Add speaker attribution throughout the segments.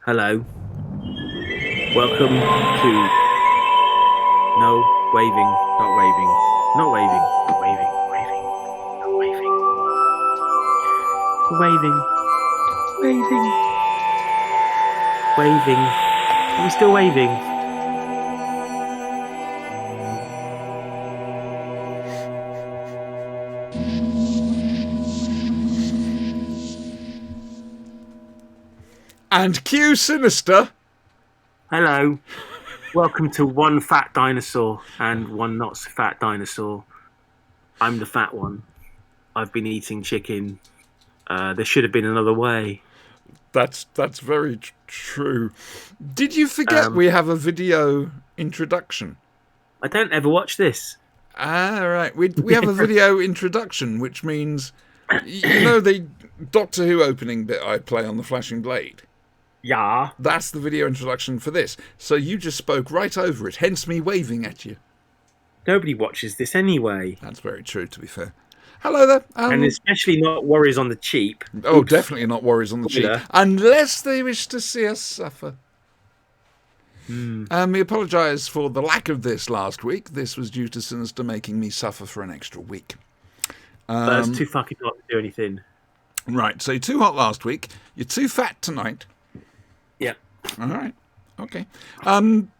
Speaker 1: Hello. Welcome to no waving, not waving, not waving, not waving, waving, not waving, waving, waving, waving. Are we still waving?
Speaker 2: And cue Sinister.
Speaker 1: Hello. Welcome to one fat dinosaur and one not so fat dinosaur. I'm the fat one. I've been eating chicken. There should have been another way.
Speaker 2: That's very true. Did you forget we have a video introduction?
Speaker 1: I don't ever watch this.
Speaker 2: Right. We have a video introduction, which means the Doctor Who opening bit I play on the Flashing Blade.
Speaker 1: Yeah.
Speaker 2: That's the video introduction for this. So you just spoke right over it, hence me waving at you.
Speaker 1: Nobody watches this anyway.
Speaker 2: That's very true, to be fair. Hello there.
Speaker 1: And especially not Warriors on the Cheap.
Speaker 2: Oh, definitely not Warriors on the Cheap. Unless they wish to see us suffer. We apologise for the lack of this last week. This was due to Sinister making me suffer for an extra week.
Speaker 1: But it's too fucking hot to do anything.
Speaker 2: Right, so you're too hot last week. You're too fat tonight.
Speaker 1: Yep.
Speaker 2: All right. Okay.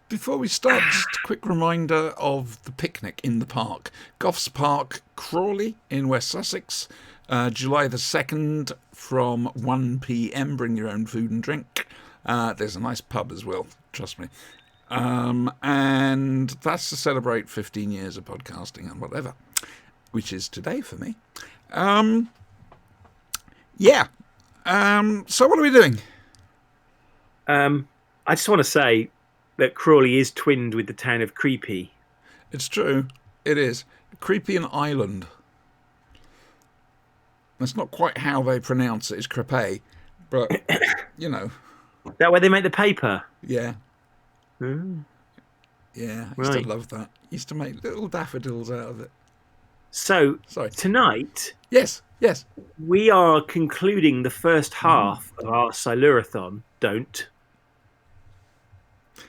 Speaker 2: Before we start, just a quick reminder of the picnic in the park. Goffs Park, Crawley in West Sussex, July the 2nd from 1 p.m. Bring your own food and drink. There's a nice pub as well, trust me. And that's to celebrate 15 years of podcasting and whatever, which is today for me. So what are we doing?
Speaker 1: I just want to say that Crawley is twinned with the town of Creepy.
Speaker 2: It's true. It is. Creepy and Island. That's not quite how they pronounce it. It's Crepe. But,
Speaker 1: That where they make the paper?
Speaker 2: Yeah.
Speaker 1: Mm.
Speaker 2: Yeah, I used to love that. Used to make little daffodils out of it.
Speaker 1: So, tonight...
Speaker 2: Yes.
Speaker 1: We are concluding the first half of our Silurathon. Don't.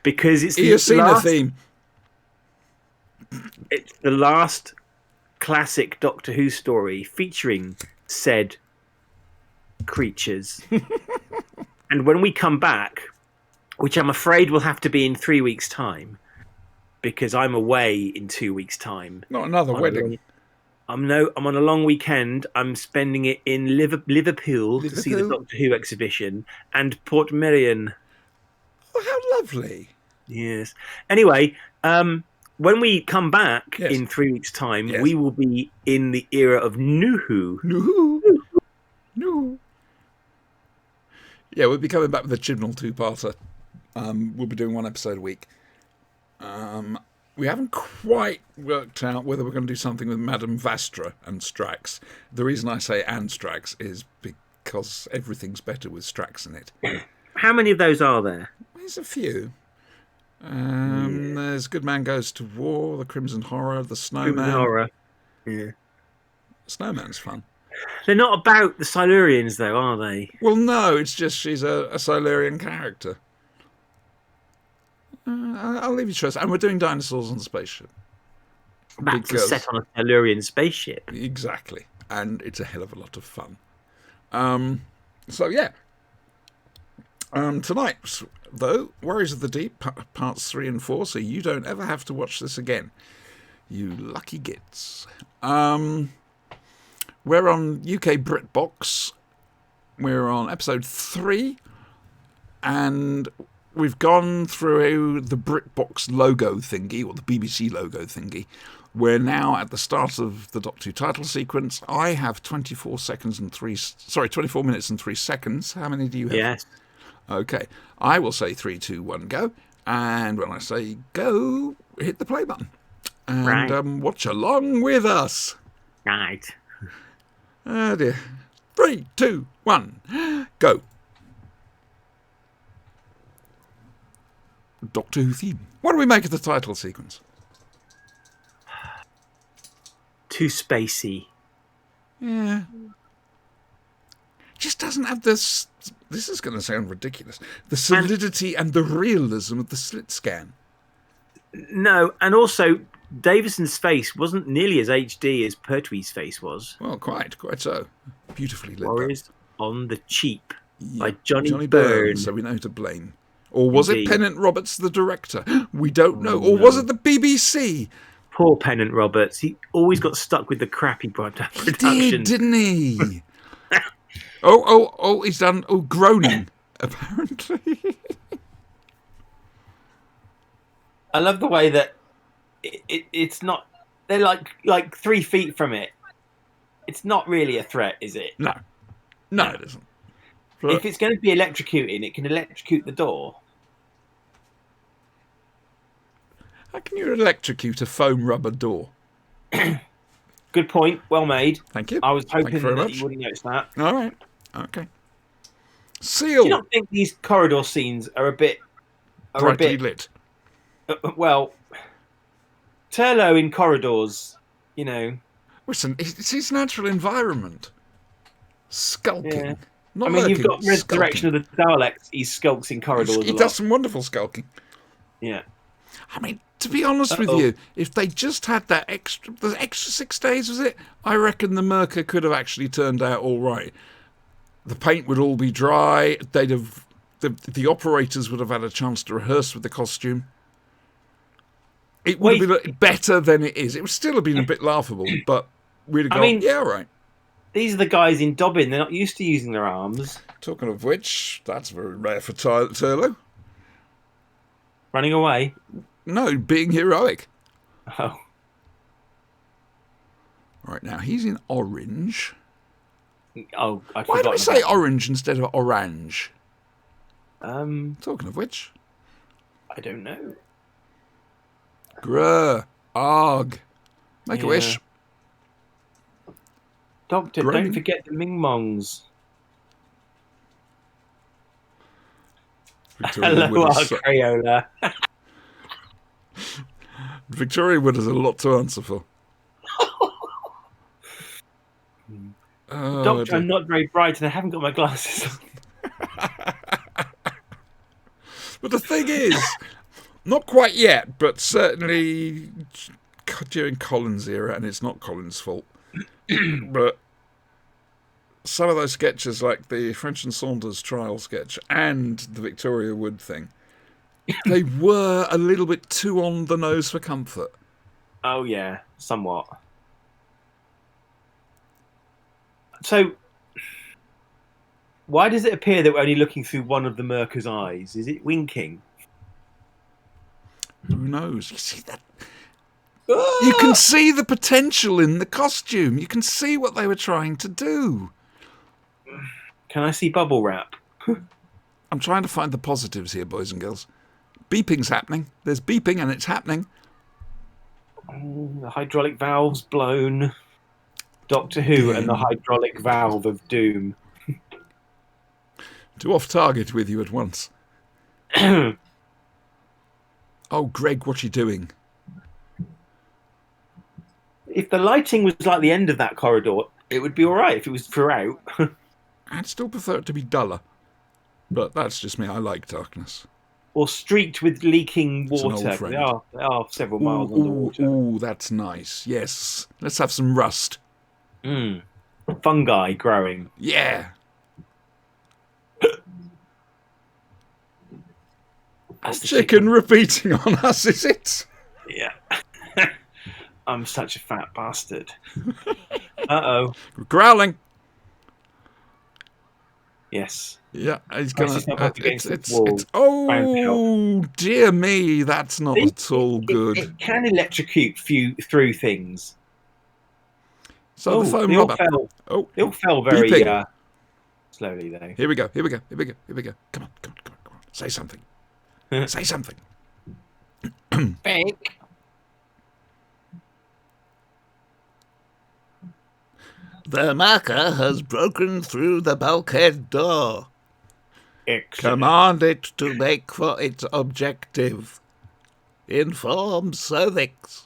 Speaker 1: Because it's the
Speaker 2: theme.
Speaker 1: It's the last classic Doctor Who story featuring said creatures. And when we come back, which I'm afraid will have to be in 3 weeks' time, because I'm away in 2 weeks' time.
Speaker 2: Not another wedding.
Speaker 1: I'm on a long weekend. I'm spending it in Liverpool to see the Doctor Who exhibition and Port Merion.
Speaker 2: Oh, how lovely.
Speaker 1: Yes. Anyway, when we come back in 3 weeks' time, we will be in the era of New Who.
Speaker 2: No. Yeah, we'll be coming back with a Chibnall two-parter. We'll be doing one episode a week. We haven't quite worked out whether we're going to do something with Madame Vastra and Strax. The reason I say and Strax is because everything's better with Strax in it.
Speaker 1: How many of those are there?
Speaker 2: There's a few. There's Good Man Goes to War, The Crimson Horror, The Snowman.
Speaker 1: Crimson Horror. Yeah.
Speaker 2: Snowman's fun.
Speaker 1: They're not about the Silurians, though, are they?
Speaker 2: Well, no, it's just she's a Silurian character. I'll leave you choice. And we're doing Dinosaurs on the Spaceship.
Speaker 1: That's set on a Silurian spaceship.
Speaker 2: Exactly. And it's a hell of a lot of fun. Tonight, though, Warriors of the Deep, parts 3 and 4, so you don't ever have to watch this again. You lucky gits. We're on UK BritBox. We're on episode 3. And we've gone through the BritBox logo thingy, or the BBC logo thingy. We're now at the start of the Doctor Who title sequence. I have 24 minutes and 3 seconds. How many do you have?
Speaker 1: Yes.
Speaker 2: Okay. I will say 3, 2, 1, go. And when I say go, hit the play button. And watch along with us.
Speaker 1: Right.
Speaker 2: Oh dear. 3, 2, 1, go. Doctor Who theme. What do we make of the title sequence?
Speaker 1: Too spacey.
Speaker 2: Yeah. just doesn't have this. This is going to sound ridiculous. The solidity and the realism of the slit scan.
Speaker 1: No, and also Davison's face wasn't nearly as HD as Pertwee's face was.
Speaker 2: Well, quite so. Beautifully lit.
Speaker 1: Warriors on the Cheap by
Speaker 2: Johnny
Speaker 1: Byrne.
Speaker 2: Byrne, so we know who to blame. Or was
Speaker 1: Indeed.
Speaker 2: it Pennant Roberts, the director? We don't know. Or was it the BBC?
Speaker 1: Poor Pennant Roberts. He always got stuck with the crappy production.
Speaker 2: He did, didn't he? oh, he's done groaning, apparently.
Speaker 1: I love the way that it's not. They're like 3 feet from it. It's not really a threat, is it?
Speaker 2: No, it isn't. But
Speaker 1: if it's going to be electrocuting, it can electrocute the door.
Speaker 2: how can you electrocute a foam rubber door?
Speaker 1: Good point. Well made.
Speaker 2: Thank you.
Speaker 1: I was
Speaker 2: Thank
Speaker 1: hoping
Speaker 2: very
Speaker 1: that
Speaker 2: much.
Speaker 1: you wouldn't notice that.
Speaker 2: All right. Okay. Seal.
Speaker 1: Do you not think these corridor scenes are a bit
Speaker 2: Brightly lit.
Speaker 1: Well, Turlo in corridors, you know.
Speaker 2: Listen, it's his natural environment. Skulking.
Speaker 1: Yeah.
Speaker 2: Not
Speaker 1: I mean,
Speaker 2: lurking,
Speaker 1: you've got Resurrection
Speaker 2: skulking.
Speaker 1: of the Daleks. He skulks in corridors.
Speaker 2: He
Speaker 1: a
Speaker 2: does
Speaker 1: lot.
Speaker 2: some wonderful skulking.
Speaker 1: Yeah.
Speaker 2: I mean, to be honest with you, if they just had the extra 6 days, was it? I reckon the Merca could have actually turned out all right. The paint would all be dry. They'd have the operators would have had a chance to rehearse with the costume. It would have been better than it is. It would still have been a bit laughable, but we'd have gone, yeah, all right.
Speaker 1: These are the guys in Dobbin. They're not used to using their arms.
Speaker 2: Talking of which, that's very rare for Turlo.
Speaker 1: Running away.
Speaker 2: No, being heroic.
Speaker 1: Oh.
Speaker 2: Right, now he's in orange.
Speaker 1: Oh,
Speaker 2: Why do I say orange instead of orange?
Speaker 1: Talking
Speaker 2: of which.
Speaker 1: I don't know.
Speaker 2: Grr. Arg. Make a wish.
Speaker 1: Doctor, don't forget the Ming Mongs. Hello, Crayola.
Speaker 2: Victoria Wood has a lot to answer for.
Speaker 1: Doctor, I'm not very bright and I haven't got my glasses on.
Speaker 2: But the thing is, not quite yet, but certainly during Collins' era, and it's not Collins' fault, but some of those sketches, like the French and Saunders trial sketch and the Victoria Wood thing, they were a little bit too on the nose for comfort.
Speaker 1: Oh, yeah, somewhat. So, why does it appear that we're only looking through one of the Merca's eyes? Is it winking?
Speaker 2: Who knows? You see that? You can see the potential in the costume. You can see what they were trying to do.
Speaker 1: Can I see bubble wrap?
Speaker 2: I'm trying to find the positives here, boys and girls. Beeping's happening. There's beeping and it's happening.
Speaker 1: The hydraulic valve's blown. Doctor Who and the hydraulic valve of doom.
Speaker 2: Too off target with you at once. Oh, Greg, what you doing?
Speaker 1: If the lighting was like the end of that corridor, it would be all right if it was throughout.
Speaker 2: I'd still prefer it to be duller. But that's just me. I like darkness.
Speaker 1: Or streaked with leaking
Speaker 2: It's an
Speaker 1: water.
Speaker 2: old friend.
Speaker 1: They are several miles underwater.
Speaker 2: Ooh, that's nice. Yes. Let's have some rust.
Speaker 1: Fungi growing.
Speaker 2: Yeah.
Speaker 1: That's the
Speaker 2: Chicken repeating on us, is it?
Speaker 1: Yeah. I'm such a fat bastard. Uh-oh.
Speaker 2: Growling.
Speaker 1: Yes.
Speaker 2: Yeah, he's gonna.
Speaker 1: Wall.
Speaker 2: Oh dear me, that's not at all good.
Speaker 1: It can electrocute through things.
Speaker 2: So the foam rubber.
Speaker 1: They all fell very
Speaker 2: Beeping.
Speaker 1: slowly though.
Speaker 2: Here we go. Come on. Say something. Say something.
Speaker 1: Fake.
Speaker 3: The marker has broken through the bulkhead door.
Speaker 1: Excellent.
Speaker 3: Command it to make for its objective. Inform Cervix.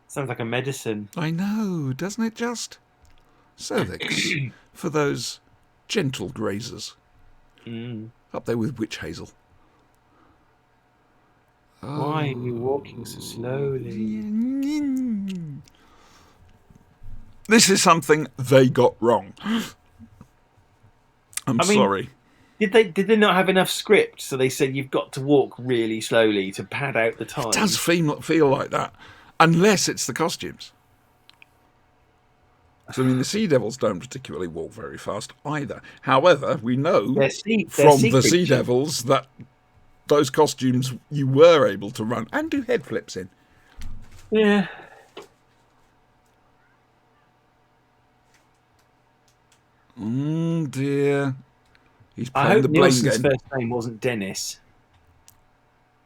Speaker 1: Sounds like a medicine.
Speaker 2: I know, doesn't it just? Cervix. for those gentle grazers. Up there with witch hazel.
Speaker 1: Why are you walking so slowly?
Speaker 2: This is something they got wrong. I'm sorry.
Speaker 1: Did they not have enough script? So they said you've got to walk really slowly to pad out the time.
Speaker 2: It does feel like that, unless it's the costumes. So, I mean, the Sea Devils don't particularly walk very fast either. However, we know from the Sea Devils that those costumes you were able to run and do head flips in.
Speaker 1: Yeah.
Speaker 2: Oh dear. He's
Speaker 1: I
Speaker 2: playing
Speaker 1: hope
Speaker 2: the blame
Speaker 1: Nielsen's
Speaker 2: game.
Speaker 1: first name wasn't Dennis.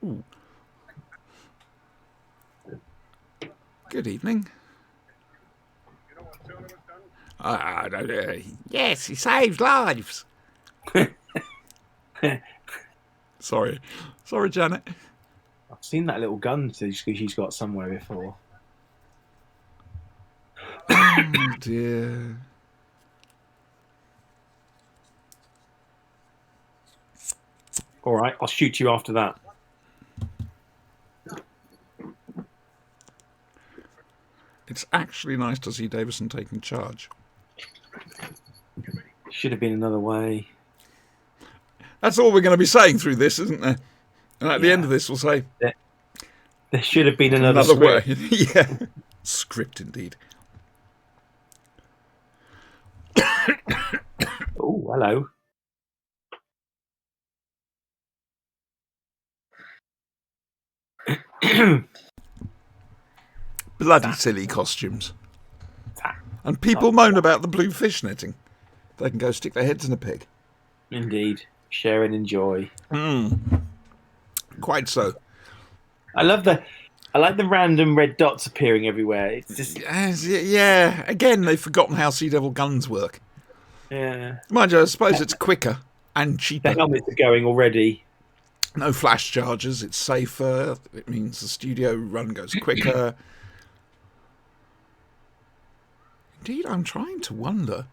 Speaker 2: Ooh. Good evening. Yes, he saves lives. Sorry, Janet.
Speaker 1: I've seen that little gun she's got somewhere before.
Speaker 2: Oh dear.
Speaker 1: All right, I'll shoot you after that.
Speaker 2: It's actually nice to see Davison taking charge.
Speaker 1: Should have been another way.
Speaker 2: That's all we're going to be saying through this, isn't there? And at the end of this, we'll say...
Speaker 1: There should have been another
Speaker 2: way.
Speaker 1: script.
Speaker 2: Yeah. Script, indeed.
Speaker 1: Oh, hello.
Speaker 2: Bloody silly costumes. And people moan about the blue fishnetting. They can go stick their heads in a pig.
Speaker 1: Indeed. Share and enjoy.
Speaker 2: Quite so.
Speaker 1: I like the random red dots appearing everywhere. It's just
Speaker 2: yeah. Again, they've forgotten how Sea Devil guns work.
Speaker 1: Yeah.
Speaker 2: Mind you, I suppose it's quicker and cheaper.
Speaker 1: The helmets are going already.
Speaker 2: No flash charges. It's safer. It means the studio run goes quicker. Indeed, I'm trying to wonder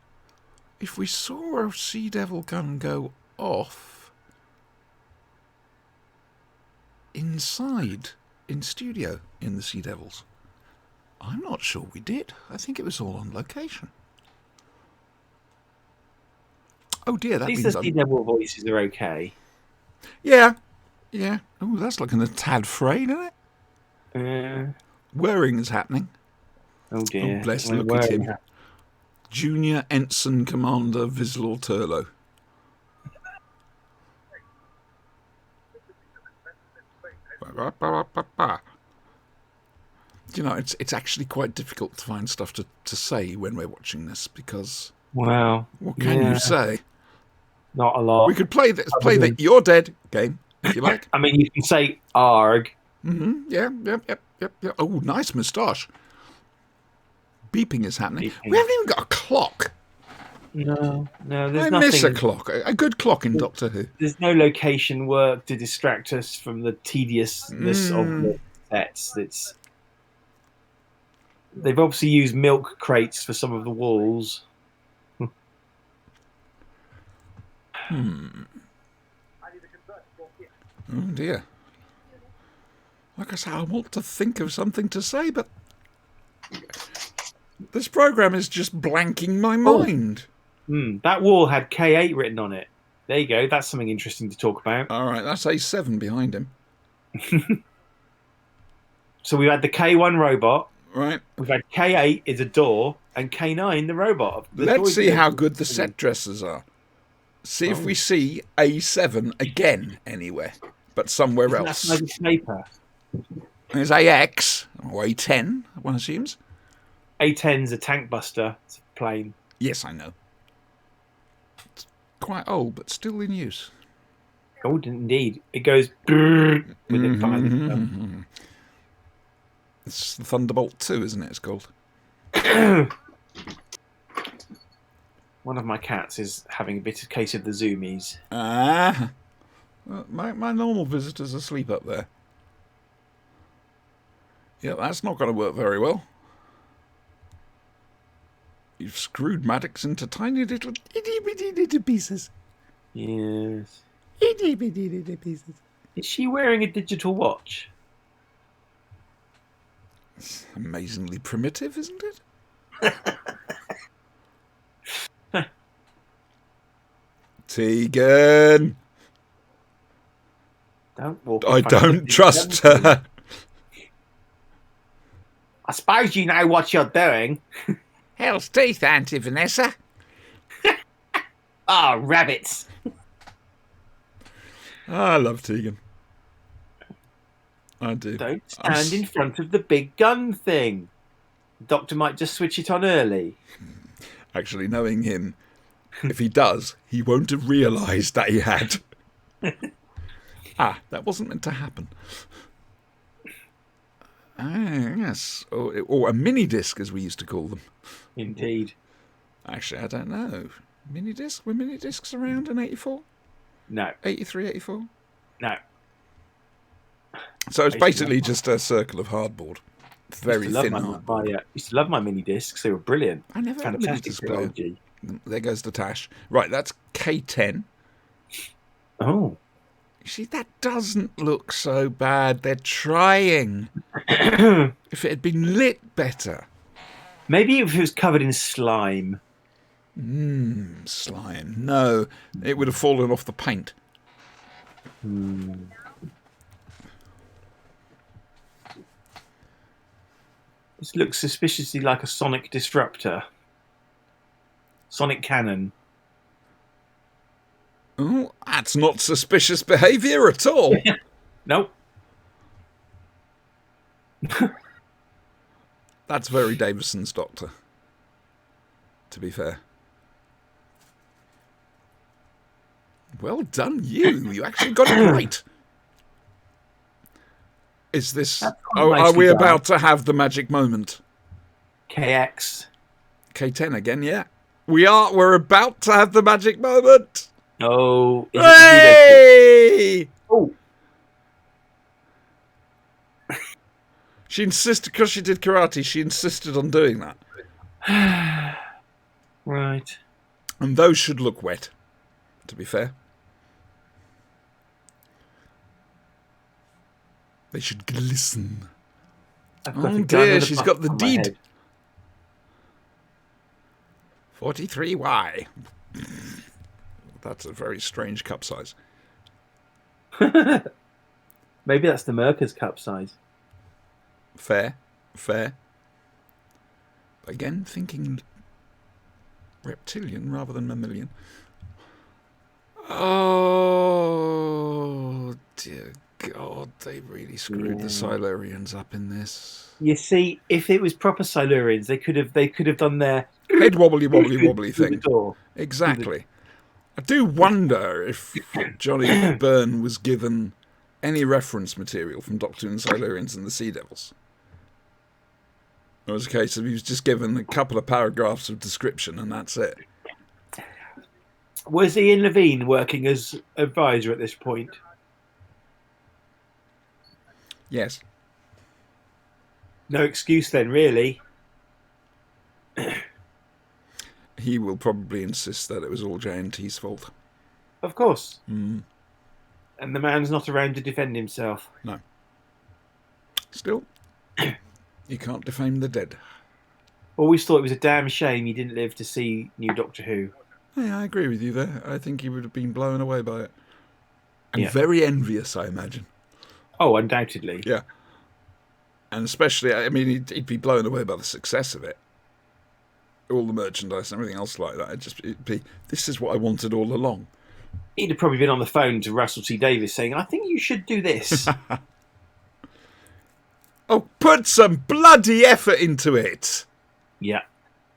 Speaker 2: if we saw a Sea Devil gun go off inside in studio in the Sea Devils. I'm not sure we did. I think it was all on location. Oh dear, that
Speaker 1: At least
Speaker 2: means
Speaker 1: the Sea Devil voices are okay.
Speaker 2: Yeah. Oh, that's looking a tad frayed, isn't it? Whirring is happening.
Speaker 1: Oh dear.
Speaker 2: Oh, bless, look at him. Junior Ensign Commander Vislor Turlo. You know, it's actually quite difficult to find stuff to say when we're watching this because...
Speaker 1: Wow.
Speaker 2: What can you say?
Speaker 1: Not a lot.
Speaker 2: We could play the You're Dead game, if you like.
Speaker 1: I mean, you can say ARG.
Speaker 2: Mm-hmm. Yeah. Oh, nice moustache. Beeping is happening. Beeping. We haven't even got a clock.
Speaker 1: No, there's
Speaker 2: nothing. I miss a clock. A good clock in Doctor Who.
Speaker 1: There's no location work to distract us from the tediousness of the sets. They've obviously used milk crates for some of the walls.
Speaker 2: Oh dear. Like I say, I want to think of something to say, but this program is just blanking my mind.
Speaker 1: That wall had K8 written on it. There you go. That's something interesting to talk about.
Speaker 2: All right, that's A7 behind him.
Speaker 1: So we've had the K1 robot.
Speaker 2: Right.
Speaker 1: We've had K8 is a door, and K9 the robot.
Speaker 2: Let's see how good the set dressers are. See if we see A7 again anywhere, but somewhere else.
Speaker 1: That's like a paper.
Speaker 2: There's AX, or A10, one assumes.
Speaker 1: A10's a tank buster. It's a plane.
Speaker 2: Yes, I know. It's quite old, but still in use.
Speaker 1: Oh, indeed. It goes with it fine.
Speaker 2: It's the Thunderbolt 2, isn't it? It's called.
Speaker 1: One of my cats is having a bit of case of the zoomies.
Speaker 2: Well, my normal visitor's asleep up there. Yeah, that's not going to work very well. You've screwed Maddox into tiny little itty-bitty little pieces.
Speaker 1: Yes.
Speaker 2: Itty-bitty little pieces.
Speaker 1: Is she wearing a digital watch?
Speaker 2: Amazingly primitive, isn't it? Tegan!
Speaker 1: Don't walk.
Speaker 2: I don't trust her.
Speaker 1: I suppose you know what you're doing.
Speaker 3: Hell's teeth, Auntie Vanessa.
Speaker 1: Ah, rabbits.
Speaker 2: I love Tegan. I do.
Speaker 1: Don't stand in front of the big gun thing. The doctor might just switch it on early.
Speaker 2: Actually, knowing him, if he does, he won't have realised that he had. That wasn't meant to happen. Yes. Or a mini disc, as we used to call them.
Speaker 1: Indeed.
Speaker 2: Actually, I don't know. Mini disc? Were mini discs around in 84?
Speaker 1: No.
Speaker 2: 83, 84?
Speaker 1: No.
Speaker 2: So it's basically just a circle of hardboard. Very thin hardboard.
Speaker 1: I used to love my mini discs. They were brilliant.
Speaker 2: I never had a mini
Speaker 1: Fantastic
Speaker 2: disc player.
Speaker 1: technology.
Speaker 2: There goes the Tash. Right, that's K10.
Speaker 1: Oh.
Speaker 2: You see, that doesn't look so bad. They're trying. If it had been lit better.
Speaker 1: Maybe if it was covered in slime.
Speaker 2: Slime. No, it would have fallen off the paint.
Speaker 1: This looks suspiciously like a sonic disruptor. Sonic cannon.
Speaker 2: Oh, that's not suspicious behaviour at all.
Speaker 1: Nope.
Speaker 2: That's very Davison's Doctor, to be fair. Well done, you. You actually got it right. Is this... are we about to have the magic moment?
Speaker 1: KX.
Speaker 2: K10 again, yeah. We are. We're about to have the magic moment.
Speaker 1: Oh.
Speaker 2: Hey!
Speaker 1: Oh.
Speaker 2: She insisted, because she did karate, she insisted on doing that.
Speaker 1: Right.
Speaker 2: And those should look wet, to be fair. They should glisten. Oh dear, she's got the deed. 43Y. That's a very strange cup size.
Speaker 1: Maybe that's the Merker's cup size.
Speaker 2: Fair. Again, thinking reptilian rather than mammalian. Oh, dear God, they really screwed the Silurians up in this.
Speaker 1: You see, if it was proper Silurians, they could have done their
Speaker 2: head wobbly thing.
Speaker 1: Door.
Speaker 2: Exactly. I do wonder if Johnny Byrne was given any reference material from Doctor Who and Silurians and the Sea Devils. It was a case of he was just given a couple of paragraphs of description and that's it.
Speaker 1: Was Ian Levine working as advisor at this point?
Speaker 2: Yes.
Speaker 1: No excuse then, really.
Speaker 2: He will probably insist that it was all JNT's fault.
Speaker 1: Of course. And the man's not around to defend himself.
Speaker 2: No. Still, you can't defame the dead.
Speaker 1: Always thought it was a damn shame he didn't live to see new Doctor Who.
Speaker 2: Yeah, I agree with you there. I think he would have been blown away by it. And very envious, I imagine.
Speaker 1: Oh, undoubtedly.
Speaker 2: Yeah. And especially, I mean, he'd be blown away by the success of it. All the merchandise and everything else like that. It'd be, this is what I wanted all along.
Speaker 1: He'd have probably been on the phone to Russell T Davies saying, I think you should do this.
Speaker 2: Oh, put some bloody effort into it.
Speaker 1: Yeah.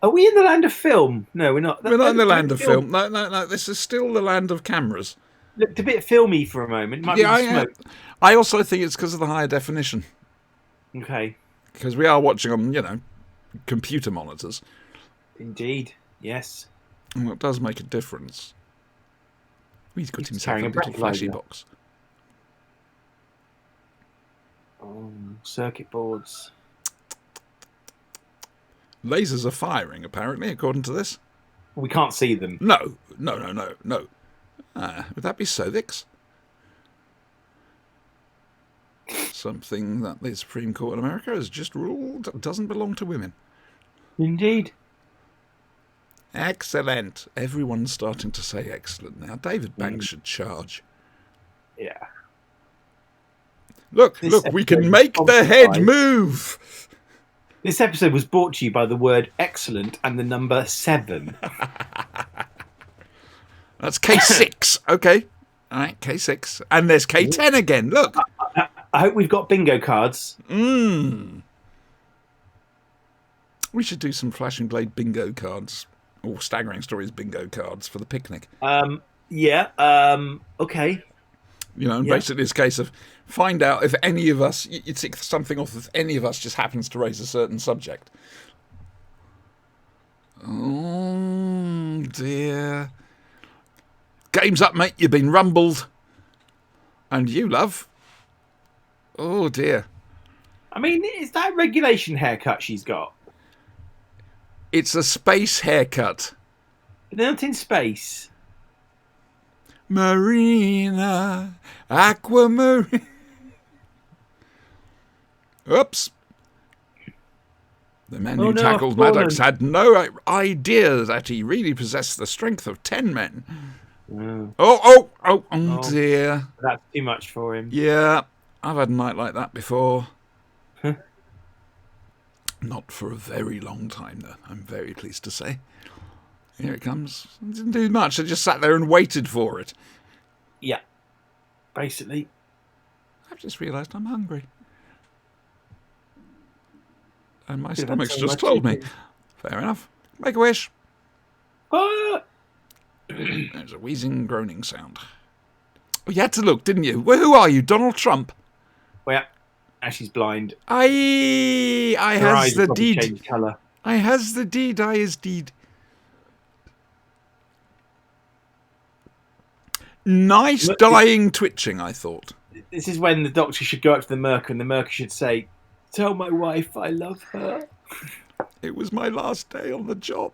Speaker 1: Are we in the land of film? No, we're not.
Speaker 2: We're not in the land of film. No. This is still the land of cameras.
Speaker 1: Looked a bit filmy for a moment. Might be smoke.
Speaker 2: I also think it's because of the higher definition.
Speaker 1: Okay.
Speaker 2: Because we are watching on, computer monitors.
Speaker 1: Indeed. Yes.
Speaker 2: And it does make a difference. He's got himself a little flashy box.
Speaker 1: Oh, circuit boards.
Speaker 2: Lasers are firing, apparently, according to this.
Speaker 1: We can't see them.
Speaker 2: No. Would that be Sovix? Something that the Supreme Court in America has just ruled doesn't belong to women.
Speaker 1: Indeed.
Speaker 2: Excellent. Everyone's starting to say excellent now. David Banks should charge.
Speaker 1: Yeah.
Speaker 2: Look,
Speaker 1: This
Speaker 2: we can
Speaker 1: episode
Speaker 2: make
Speaker 1: was
Speaker 2: the head
Speaker 1: sponsored
Speaker 2: move.
Speaker 1: This episode was brought to you by the word excellent and the number 7.
Speaker 2: That's K6. Okay. All right, K6. And there's K10 again. Look.
Speaker 1: I hope we've got bingo cards.
Speaker 2: We should do some Flashing Blade bingo cards. Or Staggering Stories bingo cards for the picnic.
Speaker 1: Okay.
Speaker 2: You know, and basically it's a case of find out if any of us, you tick something off if any of us just happens to raise a certain subject. Oh, dear. Game's up, mate. You've been rumbled. And you, love. Oh, dear.
Speaker 1: I mean, is that regulation haircut she's got?
Speaker 2: It's a space haircut.
Speaker 1: But they're not in space.
Speaker 2: Marina, aquamarine. Oops. The man who tackled Maddox had no idea that he really possessed the strength of 10 men. Oh, dear.
Speaker 1: That's too much for him.
Speaker 2: Yeah, I've had a night like that before. Not for a very long time, though, I'm very pleased to say. Here it comes. I didn't do much. I just sat there and waited for it.
Speaker 1: Yeah. Basically.
Speaker 2: I've just realised I'm hungry. And my stomach's just told me. Fair enough. Make a wish. There's a wheezing, groaning sound. Oh, you had to look, didn't you? Well, who are you, Donald Trump?
Speaker 1: Well, yeah. She's blind.
Speaker 2: I
Speaker 1: Her
Speaker 2: has
Speaker 1: eyes
Speaker 2: the
Speaker 1: probably
Speaker 2: deed.
Speaker 1: changed colour.
Speaker 2: I has the deed. I is deed. Nice dying twitching, I thought.
Speaker 1: This is when the doctor should go up to the Merker and the Merker should say, "Tell my wife I love her."
Speaker 2: It was my last day on the job.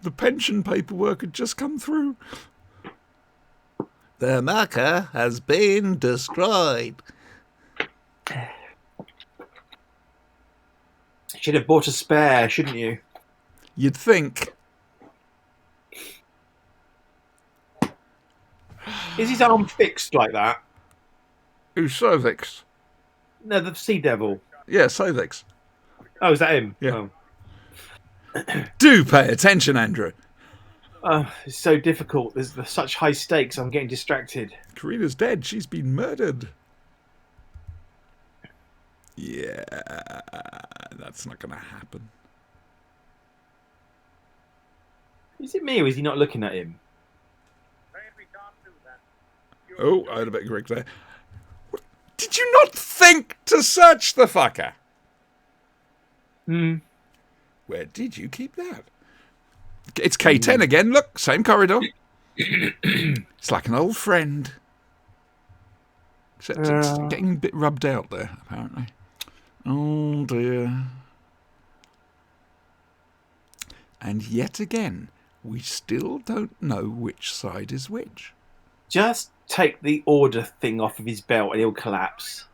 Speaker 2: The pension paperwork had just come through.
Speaker 3: The marker has been destroyed.
Speaker 1: Should have bought a spare, shouldn't you?
Speaker 2: You'd think.
Speaker 1: Is his arm fixed like that?
Speaker 2: Who's Sovix?
Speaker 1: No, the Sea Devil.
Speaker 2: Yeah, Sovix.
Speaker 1: Oh, is that him?
Speaker 2: Yeah.
Speaker 1: Oh.
Speaker 2: Do pay attention, Andrew.
Speaker 1: It's so difficult. There's such high stakes. I'm getting distracted.
Speaker 2: Karina's dead. She's been murdered. Yeah, that's not going to happen.
Speaker 1: Is it me or is he not looking at him?
Speaker 2: Oh, I had a bit of Greg there. Did you not think to search the fucker? Where did you keep that? It's K10 again. Look, same corridor. It's like an old friend. Except it's getting a bit rubbed out there, apparently. Oh, dear. And yet again, we still don't know which side is which.
Speaker 1: Just take the order thing off of his belt and he'll collapse.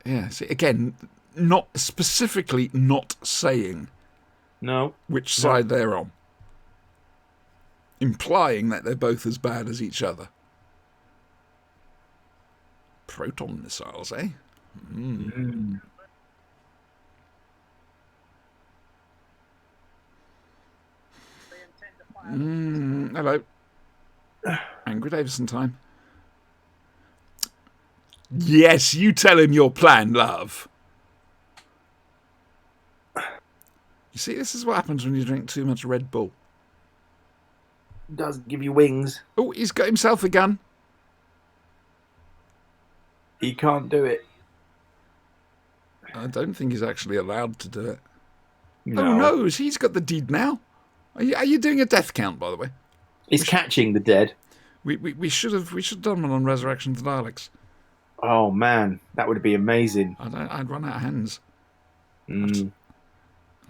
Speaker 2: Yeah, see, again, not specifically not saying which side they're on. Implying that they're both as bad as each other. Proton missiles, eh? Hello. Angry Davison time. Yes, you tell him your plan, love. You see, this is what happens when you drink too much Red Bull.
Speaker 1: Doesn't give you wings.
Speaker 2: Oh, he's got himself a gun.
Speaker 1: He can't do it.
Speaker 2: I don't think he's actually allowed to do it.
Speaker 1: No.
Speaker 2: Oh, no, he's got the deed now. Are you doing a death count, by the way?
Speaker 1: He's catching the dead.
Speaker 2: We should have done one on Resurrection of the Daleks.
Speaker 1: Oh man, that would be amazing.
Speaker 2: I'd run out of hands.
Speaker 1: Mm.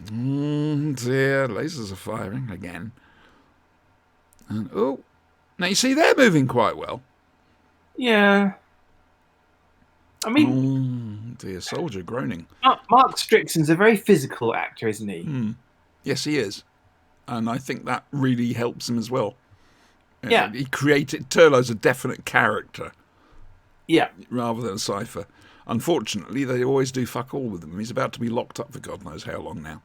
Speaker 2: Dear, lasers are firing again. And now you see they're moving quite well.
Speaker 1: Yeah. I mean,
Speaker 2: Dear, soldier groaning.
Speaker 1: Mark Strickson's a very physical actor, isn't he?
Speaker 2: Yes, he is, and I think that really helps him as well.
Speaker 1: Yeah.
Speaker 2: He created Turlough's a definite character.
Speaker 1: Yeah.
Speaker 2: Rather than a cipher. Unfortunately, they always do fuck all with him. He's about to be locked up for God knows how long now.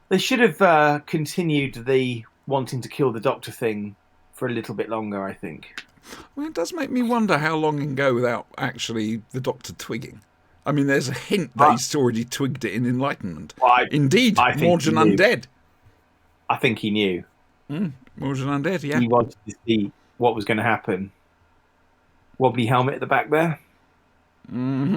Speaker 1: They should have continued the wanting to kill the Doctor thing for a little bit longer, I think.
Speaker 2: Well, it does make me wonder how long he can go without actually the Doctor twigging. I mean, there's a hint that he's already twigged it in Enlightenment.
Speaker 1: Well,
Speaker 2: Indeed, Morgan Undead.
Speaker 1: I think he knew.
Speaker 2: Morgan Undead, yeah.
Speaker 1: He wanted to see what was going to happen. Wobbly helmet at the back there.
Speaker 2: The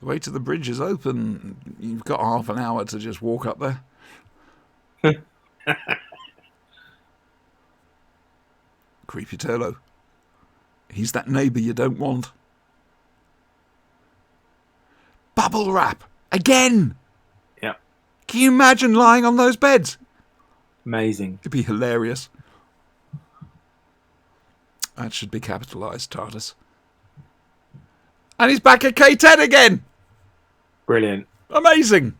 Speaker 2: way to the bridge is open. You've got half an hour to just walk up there. Creepy Turlough. He's that neighbour you don't want. Bubble wrap! Again!
Speaker 1: Yeah.
Speaker 2: Can you imagine lying on those beds?
Speaker 1: Amazing.
Speaker 2: It'd be hilarious. That should be capitalised, TARDIS. And he's back at K10 again!
Speaker 1: Brilliant.
Speaker 2: Amazing!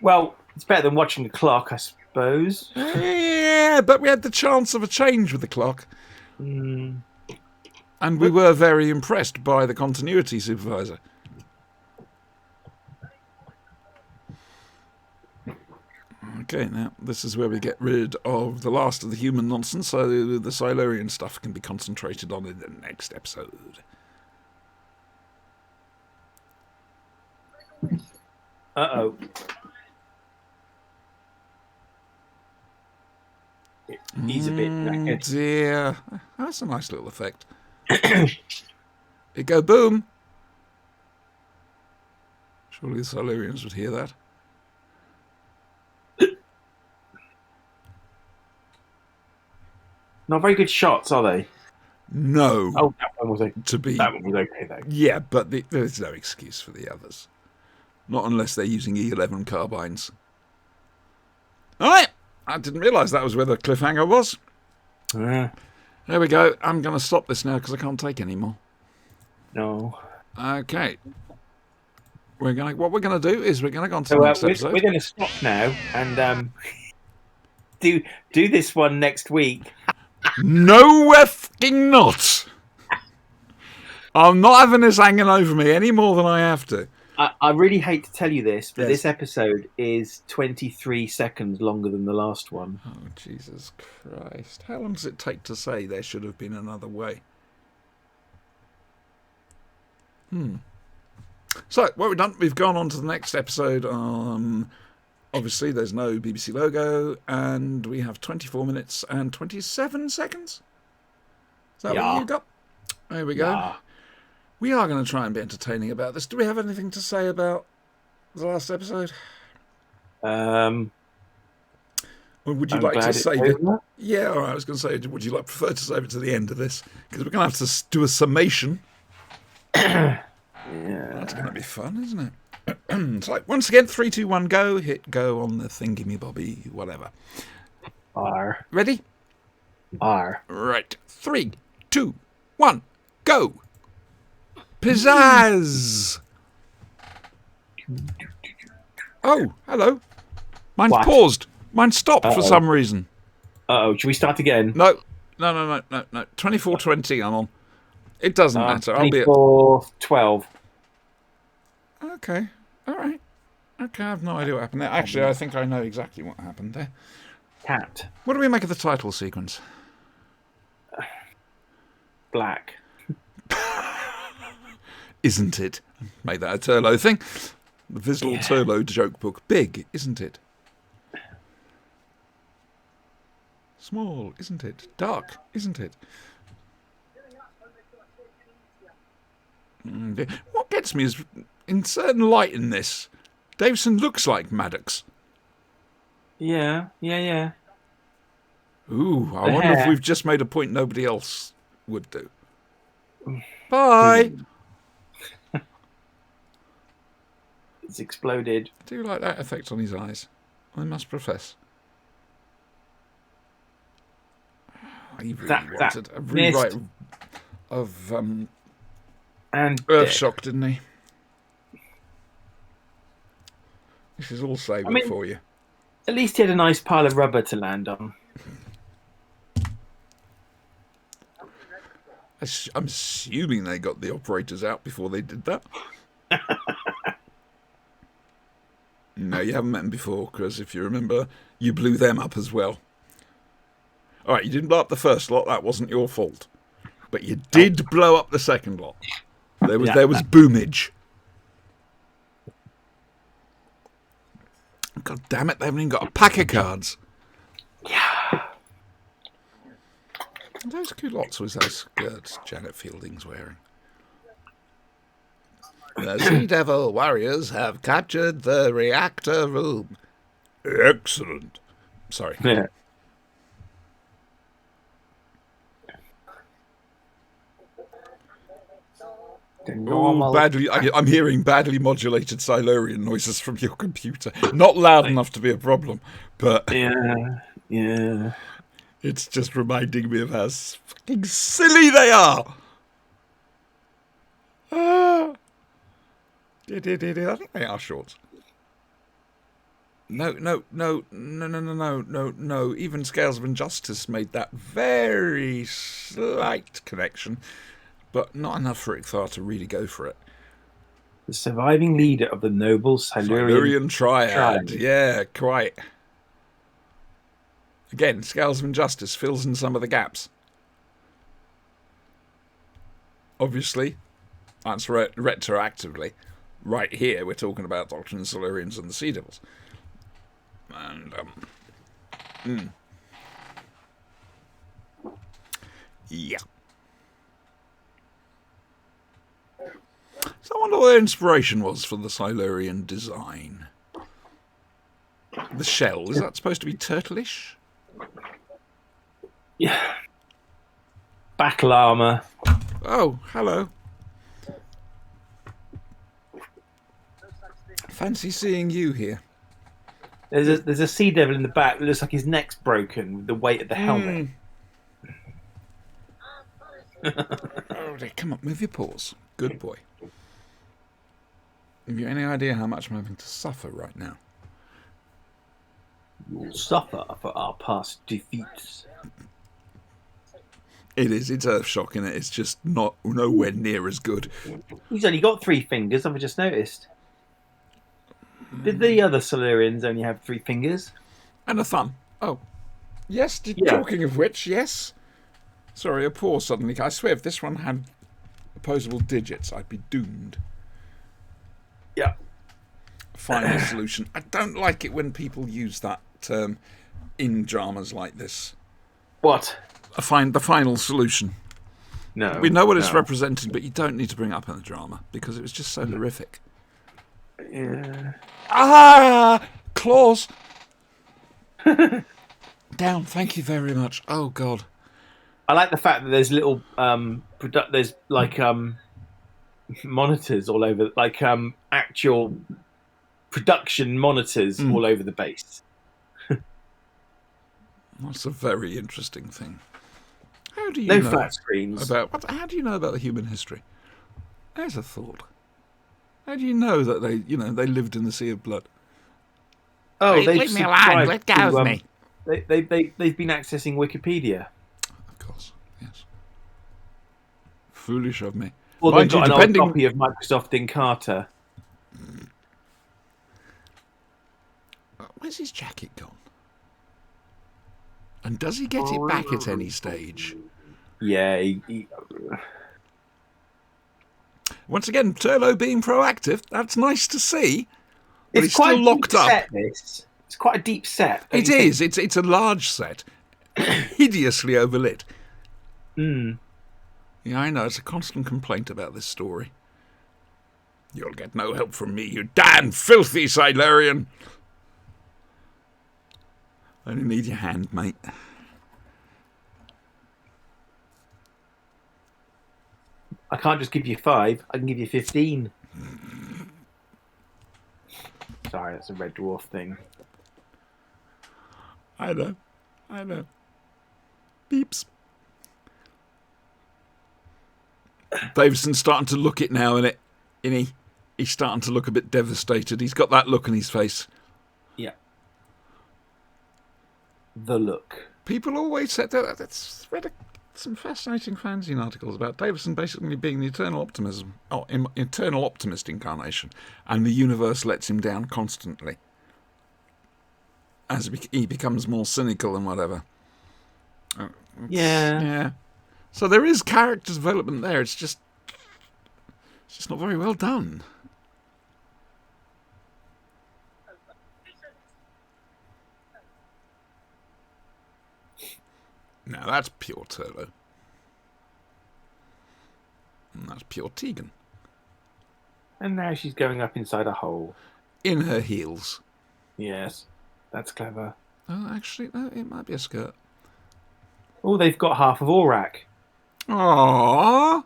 Speaker 1: Well, it's better than watching the clock, I suppose.
Speaker 2: Yeah, but we had the chance of a change with the clock.
Speaker 1: Mm.
Speaker 2: And we were very impressed by the continuity supervisor. Okay, now this is where we get rid of the last of the human nonsense, so the Silurian stuff can be concentrated on in the next episode.
Speaker 1: Uh-oh. He's a bit knackered.
Speaker 2: Dear. That's a nice little effect. It go boom. Surely the Silurians would hear that.
Speaker 1: Not very good shots, are they?
Speaker 2: No.
Speaker 1: Oh, that one was okay.
Speaker 2: That
Speaker 1: one was okay, though.
Speaker 2: Yeah, but there's no excuse for the others. Not unless they're using E11 carbines. All right. I didn't realise that was where the cliffhanger was. There we go. I'm going to stop this now because I can't take any more.
Speaker 1: No.
Speaker 2: Okay. What we're going to do is we're going to go on to the next episode.
Speaker 1: We're going to stop now and do this one next week.
Speaker 2: No, we're fucking not. I'm not having this hanging over me any more than I have to.
Speaker 1: I really hate to tell you this, but
Speaker 2: Yes.
Speaker 1: This episode is 23 seconds longer than the last one.
Speaker 2: Oh, Jesus Christ. How long does it take to say there should have been another way? So, what we've done, we've gone on to the next episode. Obviously, there's no BBC logo, and we have 24 minutes and 27 seconds. Is that what you got? There we go.
Speaker 1: Yeah.
Speaker 2: We are going to try and be entertaining about this. Do we have anything to say about the last episode?
Speaker 1: Um,
Speaker 2: Or would you
Speaker 1: I'm
Speaker 2: like
Speaker 1: glad
Speaker 2: to
Speaker 1: it's
Speaker 2: save it?
Speaker 1: over.
Speaker 2: Yeah, all right. I was going to say, would you prefer to save it to the end of this? Because we're going to have to do a summation.
Speaker 1: Yeah.
Speaker 2: That's going to be fun, isn't it? So, once again, 3, 2, 1, go. Hit go on the thing, gimme bobby, whatever.
Speaker 1: R.
Speaker 2: Ready?
Speaker 1: R.
Speaker 2: Right. 3, 2, 1, go. Pizzazz. Oh, hello. Mine's
Speaker 1: What?
Speaker 2: paused. Mine stopped for
Speaker 1: Uh-oh.
Speaker 2: some reason.
Speaker 1: Uh-oh, should we start again?
Speaker 2: No. 24:20 I'm on. It doesn't matter. I'll be at...
Speaker 1: 24:12.
Speaker 2: Okay. All right. Okay, I have no idea what happened there. Actually, I think I know exactly what happened there.
Speaker 1: Cat.
Speaker 2: What do we make of the title sequence?
Speaker 1: Black.
Speaker 2: Isn't it? Make that a Turlough thing. The Visual Turlough joke book. Big, isn't it? Small, isn't it? Dark, isn't it? What gets me is, in certain light in this, Davison looks like Maddox.
Speaker 1: Yeah, yeah, yeah.
Speaker 2: Ooh, I
Speaker 1: The
Speaker 2: wonder if
Speaker 1: hair.
Speaker 2: we've just made a point nobody else would do. Bye!
Speaker 1: It's exploded.
Speaker 2: Do you like that effect on his eyes? I must profess. He really
Speaker 1: That
Speaker 2: wanted a
Speaker 1: missed
Speaker 2: rewrite of
Speaker 1: and dead.
Speaker 2: Earthshock, didn't he? This is all
Speaker 1: I
Speaker 2: Saber
Speaker 1: mean,
Speaker 2: for you.
Speaker 1: at least he had a nice pile of rubber to land on.
Speaker 2: I'm assuming they got the operators out before they did that. No, you haven't met them before, because if you remember, you blew them up as well. Alright, you didn't blow up the first lot, that wasn't your fault. But you did blow up the second lot. There was boomage. God damn it, they haven't even got a pack of cards.
Speaker 1: Yeah.
Speaker 2: Those culottes was those skirts Janet Fielding's wearing.
Speaker 3: The Sea Devil warriors have captured the reactor room.
Speaker 2: Excellent. Sorry.
Speaker 1: Yeah. The normal.
Speaker 2: I'm hearing badly modulated Silurian noises from your computer. Not loud enough to be a problem, but
Speaker 1: Yeah. Yeah.
Speaker 2: it's just reminding me of how fucking silly they are. I think they are shorts. No. Even Scales of Injustice made that very slight connection, but not enough for Ichthar to really go for it.
Speaker 1: The surviving leader of the noble
Speaker 2: Silurian Triad. Yeah, quite. Again, Scales of Injustice fills in some of the gaps. Obviously, that's retroactively. Right here, we're talking about Doctrine of the Silurians and the Sea Devils. And, yeah. So I wonder what their inspiration was for the Silurian design. The shell, is that supposed to be turtleish?
Speaker 1: Yeah. Battle armor.
Speaker 2: Oh, hello. Fancy seeing you here.
Speaker 1: There's a sea devil in the back that looks like his neck's broken with the weight of the helmet.
Speaker 2: Oh, come on, move your paws. Good boy. Have you any idea how much I'm having to suffer right now?
Speaker 1: You'll suffer for our past defeats.
Speaker 2: It is. It's Earthshock, and it's just nowhere near as good.
Speaker 1: He's only got 3 fingers, I've just noticed. Did the other Silurians only have 3 fingers?
Speaker 2: And a thumb. Oh. Yes, talking of which, yes. Sorry, a paw suddenly. I swear if this one had opposable digits, I'd be doomed.
Speaker 1: Yeah.
Speaker 2: Final solution. I don't like it when people use that term in dramas like this.
Speaker 1: What?
Speaker 2: The final solution.
Speaker 1: No.
Speaker 2: We know what it's representing, but you don't need to bring it up in the drama because it was just so horrific.
Speaker 1: Yeah.
Speaker 2: Ah! Claws! Down, thank you very much. Oh, God.
Speaker 1: I like the fact that there's little there's like monitors all over, like actual production monitors all over the base.
Speaker 2: That's a very interesting thing. How do you
Speaker 1: No
Speaker 2: know
Speaker 1: flat screens.
Speaker 2: how do you know about the human history? There's a thought. How do you know that they lived in the Sea of Blood?
Speaker 1: Oh,
Speaker 3: Leave
Speaker 1: they've
Speaker 3: me alone. Let go of me.
Speaker 1: They've been accessing Wikipedia.
Speaker 2: Of course, yes. Foolish of me.
Speaker 1: Or
Speaker 2: Mind
Speaker 1: they've
Speaker 2: you,
Speaker 1: got an old copy of Microsoft Encarta.
Speaker 2: Where's his jacket gone? And does he get it back at any stage?
Speaker 1: Yeah.
Speaker 2: Once again, Turlo being proactive. That's nice to see. But
Speaker 1: It's
Speaker 2: he's
Speaker 1: quite
Speaker 2: still locked up.
Speaker 1: Set, this. It's quite a deep set.
Speaker 2: It is. It's a large set. Hideously overlit. Yeah, I know. It's a constant complaint about this story. You'll get no help from me, you damn filthy Silurian. I only need your hand, mate.
Speaker 1: I can't just give you 5. I can give you 15. Sorry, that's a red dwarf thing.
Speaker 2: I know. Beeps. Davison's starting to look it now, innit? He's starting to look a bit devastated. He's got that look on his face.
Speaker 1: Yeah. The look.
Speaker 2: People always said that. That's read some fascinating fanzine articles about Davison basically being the eternal optimist incarnation, and the universe lets him down constantly as he becomes more cynical and whatever.
Speaker 1: Yeah.
Speaker 2: So there is character development there. It's just not very well done. Now that's pure Turlo. And that's pure Tegan.
Speaker 1: And now she's going up inside a hole.
Speaker 2: In her heels.
Speaker 1: Yes. That's clever.
Speaker 2: Oh, actually, no, it might be a skirt.
Speaker 1: Oh, they've got half of Aurak.
Speaker 2: Aww.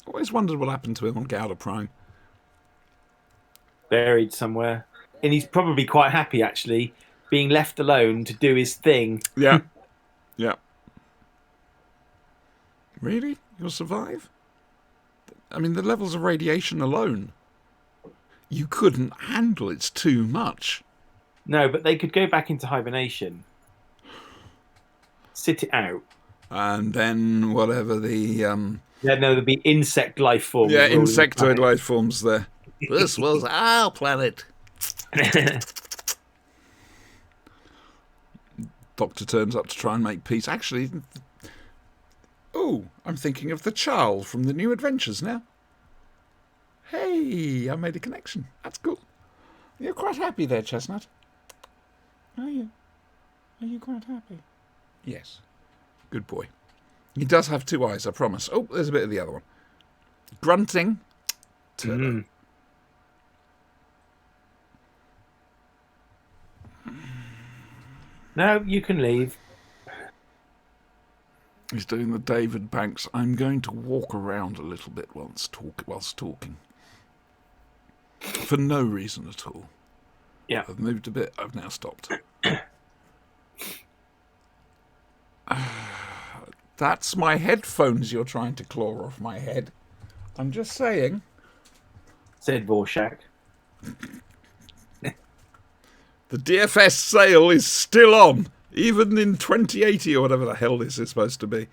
Speaker 2: Always wondered what happened to him on Gouda Prime.
Speaker 1: Buried somewhere. And he's probably quite happy, actually, being left alone to do his thing.
Speaker 2: Yeah. Yeah. Really? You'll survive? I mean, the levels of radiation alone. You couldn't handle. It's too much.
Speaker 1: No, but they could go back into hibernation. Sit it out.
Speaker 2: And then whatever the...
Speaker 1: Yeah, no, there'd be insect life forms.
Speaker 2: Yeah, insectoid life forms there.
Speaker 3: This was our planet.
Speaker 2: Doctor turns up to try and make peace. Actually... Oh, I'm thinking of the Charles from the New Adventures now. Hey, I made a connection. That's cool. You're quite happy there, Chestnut. Are you? Are you quite happy? Yes. Good boy. He does have 2 eyes, I promise. Oh, there's a bit of the other one. Grunting. Turbo.
Speaker 1: No, you can leave.
Speaker 2: He's doing the David Banks. I'm going to walk around a little bit whilst talking. For no reason at all.
Speaker 1: Yeah.
Speaker 2: I've moved a bit. I've now stopped. That's my headphones you're trying to claw off my head. I'm just saying.
Speaker 1: Said Vorshak.
Speaker 2: The DFS sale is still on. Even in 2080 or whatever the hell this is supposed to be.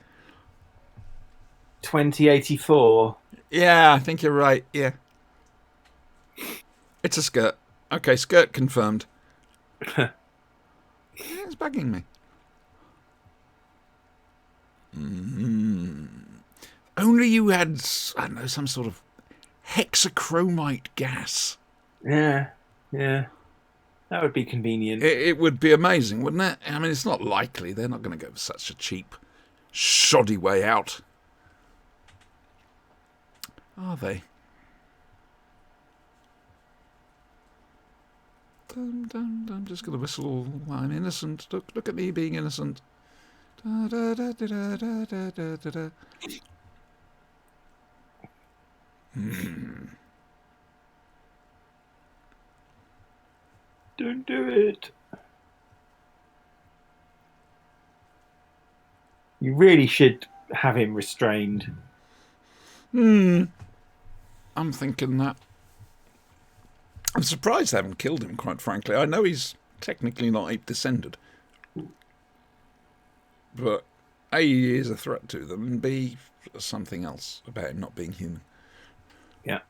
Speaker 1: 2084.
Speaker 2: Yeah, I think you're right. Yeah. It's a skirt. Okay, skirt confirmed. Yeah, it's bugging me. Only you had, I don't know, some sort of hexachromite gas.
Speaker 1: Yeah. That would be convenient.
Speaker 2: It would be amazing, wouldn't it? I mean, it's not likely. They're not going to go for such a cheap, shoddy way out. Are they? I'm just going to whistle while I'm innocent. Look at me being innocent. Da, da, da, da, da, da, da, da, da.
Speaker 1: Don't do it. You really should have him restrained.
Speaker 2: I'm thinking that. I'm surprised they haven't killed him, quite frankly. I know he's technically not ape descended. But A, he is a threat to them, and B, something else about him not being human.
Speaker 1: Yeah.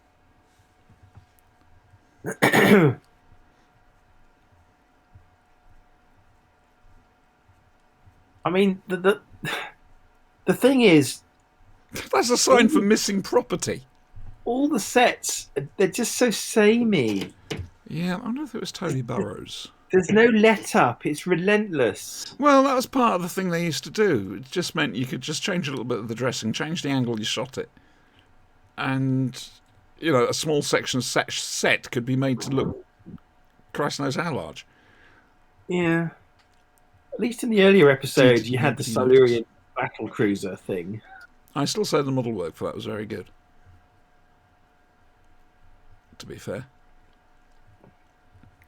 Speaker 1: I mean, the thing is...
Speaker 2: That's a sign for missing property.
Speaker 1: All the sets, they're just so samey.
Speaker 2: Yeah, I wonder if it was Tony Burrows.
Speaker 1: There's no let-up. It's relentless.
Speaker 2: Well, that was part of the thing they used to do. It just meant you could just change a little bit of the dressing, change the angle you shot it. And, you know, a small section set could be made to look Christ knows how large.
Speaker 1: Yeah. At least in the earlier episodes, you had the
Speaker 2: Nobody noticed.
Speaker 1: Silurian battle cruiser thing.
Speaker 2: I still say the model work for that was very good. To be fair.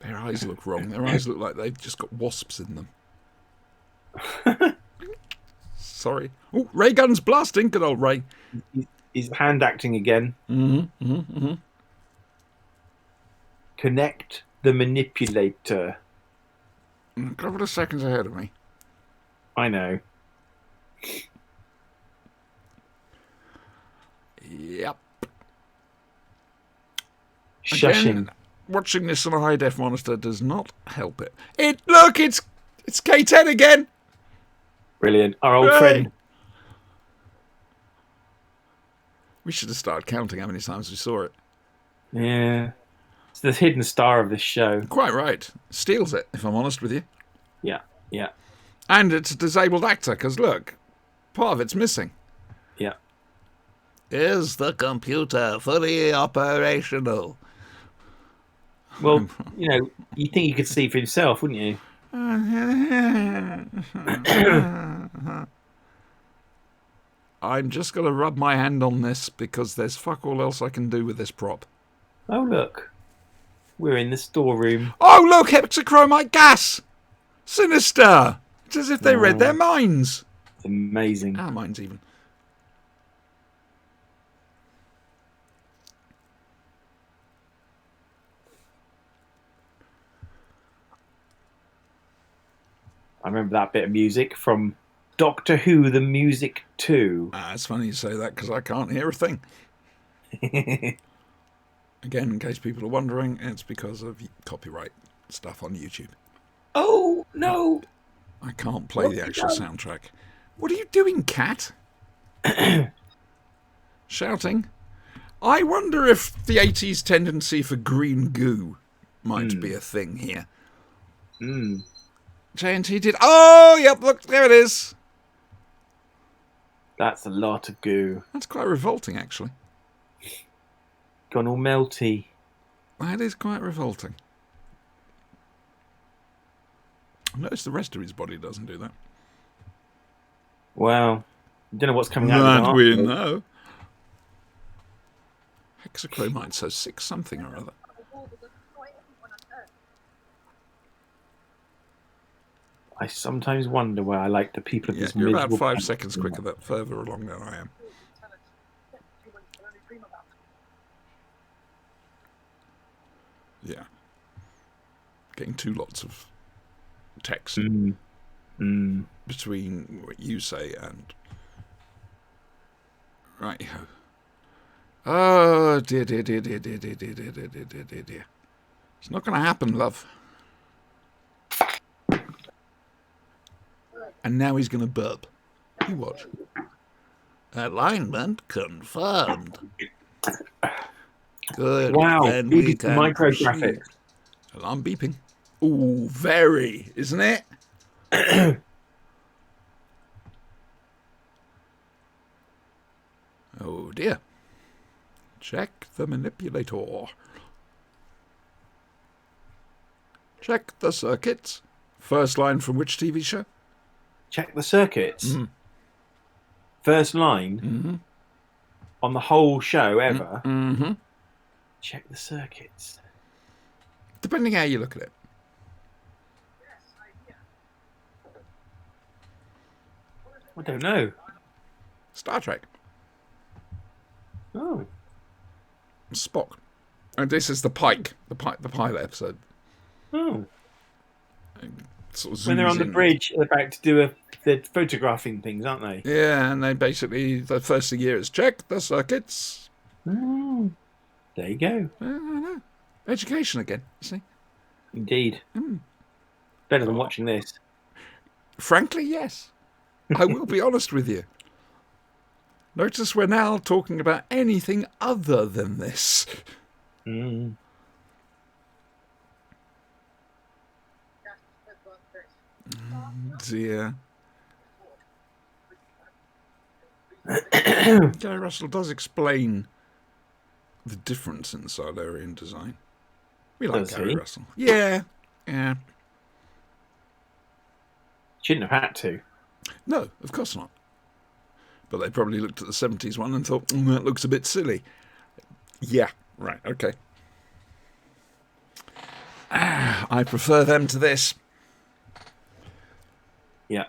Speaker 2: Their eyes look wrong. Their eyes look like they've just got wasps in them. Sorry. Oh, ray guns blasting. Good old Ray.
Speaker 1: He's hand acting again. Connect the manipulator.
Speaker 2: A couple of seconds ahead of me.
Speaker 1: I know.
Speaker 2: Yep.
Speaker 1: Shushing.
Speaker 2: Again, watching this on a high def monitor does not help it. Look, it's K10 again.
Speaker 1: Brilliant. Our old
Speaker 2: Hooray.
Speaker 1: friend.
Speaker 2: We should have started counting how many times we saw it.
Speaker 1: Yeah. It's the hidden star of this show.
Speaker 2: Quite right. Steals it, if I'm honest with you.
Speaker 1: Yeah. Yeah.
Speaker 2: And it's a disabled actor, because look, part of it's missing.
Speaker 1: Yeah.
Speaker 3: Is the computer fully operational?
Speaker 1: Well, you think you could see for himself, wouldn't you?
Speaker 2: I'm just going to rub my hand on this because there's fuck all else I can do with this prop.
Speaker 1: Oh, look. We're in the storeroom.
Speaker 2: Oh, look, hexachromite gas! Sinister! It's as if they read their minds.
Speaker 1: It's amazing.
Speaker 2: Our minds, even.
Speaker 1: I remember that bit of music from Doctor Who, the Music 2.
Speaker 2: It's funny you say that because I can't hear a thing. Again, in case people are wondering, it's because of copyright stuff on YouTube.
Speaker 1: Oh, no.
Speaker 2: I can't play the actual soundtrack. What are you doing, cat? Shouting. I wonder if the 80s tendency for green goo might be a thing here. JNT did. Oh, yep, look, there it is.
Speaker 1: That's a lot of goo.
Speaker 2: That's quite revolting, actually.
Speaker 1: Gone all melty.
Speaker 2: That is quite revolting. Notice the rest of his body doesn't do that.
Speaker 1: Wow. Don't know what's coming out
Speaker 2: That
Speaker 1: of
Speaker 2: we
Speaker 1: it.
Speaker 2: know. Hexachromite, so 6 something or other.
Speaker 1: I sometimes wonder why I like the people of
Speaker 2: Yeah,
Speaker 1: this
Speaker 2: you're about
Speaker 1: miserable
Speaker 2: 5
Speaker 1: planet
Speaker 2: seconds
Speaker 1: so
Speaker 2: quicker,
Speaker 1: much.
Speaker 2: further along than I am. Yeah. Getting 2 lots of text between what you say and... Right. Oh, dear. It's not going to happen, love. And now he's going to burp. You watch.
Speaker 3: Alignment confirmed. Good.
Speaker 1: Wow.
Speaker 3: Then we
Speaker 1: BBC
Speaker 3: can
Speaker 1: micro
Speaker 3: proceed.
Speaker 1: graphics.
Speaker 2: alarm beeping. Ooh, very, isn't it? Oh dear. Check the manipulator. Check the circuits. First line from which TV show?
Speaker 1: Check the circuits. First line on the whole show ever. Check the circuits.
Speaker 2: Depending how you look at it.
Speaker 1: I don't know.
Speaker 2: Star Trek.
Speaker 1: Oh.
Speaker 2: Spock. And this is the Pike, the pilot episode.
Speaker 1: Oh.
Speaker 2: Sort of
Speaker 1: When they're on
Speaker 2: zooms
Speaker 1: the
Speaker 2: in.
Speaker 1: bridge, they're about to do they're photographing things, aren't they?
Speaker 2: Yeah, and they basically, the first thing here is check the circuits.
Speaker 1: Oh. There you go.
Speaker 2: I know. Education again, you see.
Speaker 1: Indeed. Better than watching this.
Speaker 2: Frankly, yes. I will be honest with you. Notice we're now talking about anything other than this. Dear. Gary Russell does explain the difference in Silurian design. We like
Speaker 1: Does
Speaker 2: Gary
Speaker 1: he?
Speaker 2: Russell. Yeah.
Speaker 1: Shouldn't have had to.
Speaker 2: No, of course not. But they probably looked at the 70s one and thought, that looks a bit silly. Yeah, right, okay. I prefer them to this.
Speaker 1: Yeah.